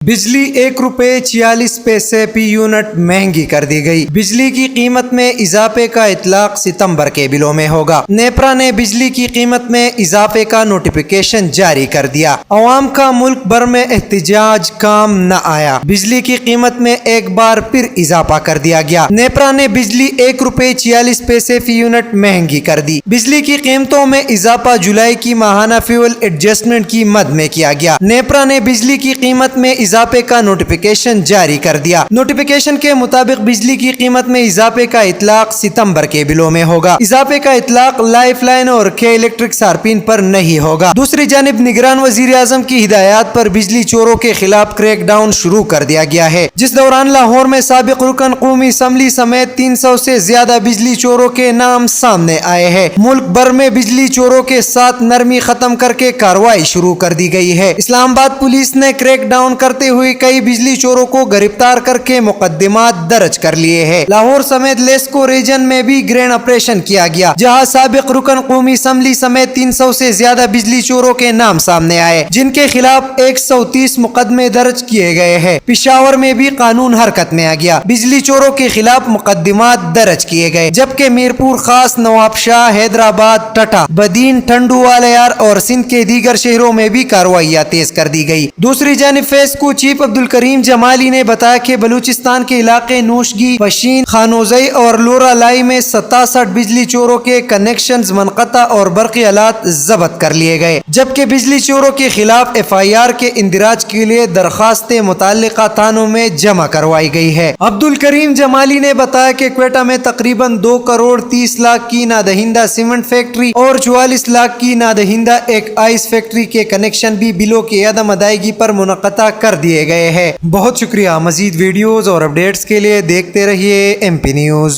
बिजली 1.46 फी यूनिट महंगी कर दी गई। बिजली की कीमत में इजाफे का इतलाक सितंबर के बिलों में होगा। नेपरा ने बिजली की कीमत में इजाफे का नोटिफिकेशन जारी कर दिया। अवाम का मुल्क भर में एहतजाज काम न आया। बिजली की कीमत में एक बार फिर इजाफा कर दिया गया। नेपरा ने बिजली 1.46 फी यूनिट महंगी कर दी। बिजली की कीमतों में इजाफा जुलाई की माहाना फ्यूल एडजस्टमेंट की मद में किया गया। नेपरा ने बिजली की कीमत में इजाफे का नोटिफिकेशन जारी कर दिया। नोटिफिकेशन के मुताबिक बिजली की कीमत में इजाफे का इतलाक सितंबर के बिलों में होगा। इजाफे का इतलाक लाइफ लाइन और के इलेक्ट्रिक सार्फिन पर नहीं होगा। दूसरी जानिब निगरान वजीर आजम की हिदायत पर बिजली चोरों के खिलाफ क्रैक डाउन शुरू कर दिया गया है, जिस दौरान लाहौर में साबिक रुकन कौमी असम्बली समेत 300 से ज्यादा बिजली चोरों के नाम सामने आए हैं। मुल्क भर में बिजली चोरों के साथ नरमी खत्म करके कार्रवाई शुरू कर दी गई है। इस्लामाबाद पुलिस ने क्रैक डाउन करते हुए कई बिजली चोरों को गिरफ्तार करके मुकदमात दर्ज कर लिए हैं। लाहौर समेत लेस्को रीजन में भी ग्रैंड ऑपरेशन किया गया, जहां साबिक रुकन कौमी असम्बली समेत 300 से ज्यादा बिजली चोरों के नाम सामने आए, जिनके खिलाफ 130 मुकदमे दर्ज किए गए हैं। पिशावर में भी कानून हरकत में आ गया। बिजली चोरों के खिलाफ मुकदमात दर्ज किए गए, जबकि मीरपुर खास, नवाबशाह, हैदराबाद, टटा, बदीन, ठंडूवालायार और सिंध के दीगर शहरों में भी कार्रवाइयां तेज कर दी गई। दूसरी जानिब फेस को चीफ अब्दुल करीम जमाली ने बताया कि बलूचिस्तान के इलाके नोशगी, पशीन, खानोजई और लोरालाई में 67 बिजली चोरों के कनेक्शंस मनक़ता और बरक़ी आलात जब्त कर लिए गए, जबकि बिजली चोरों के खिलाफ FIR के इंदिराज के लिए दरखास्तें मुतल्लिका थानों में जमा करवाई गई है। अब्दुल करीम जमाली ने बताया कि क्वेटा में तकरीबन 2 करोड़ 30 लाख की नादहिंदा सीमेंट फैक्ट्री और 44 लाख की नादहिंदा एक आइस फैक्ट्री के कनेक्शन भी बिलों की अदम अदायगी पर मुनक़ता कर दिए गए हैं। बहुत शुक्रिया। मजीद वीडियोस और अपडेट्स के लिए देखते रहिए MP न्यूज़।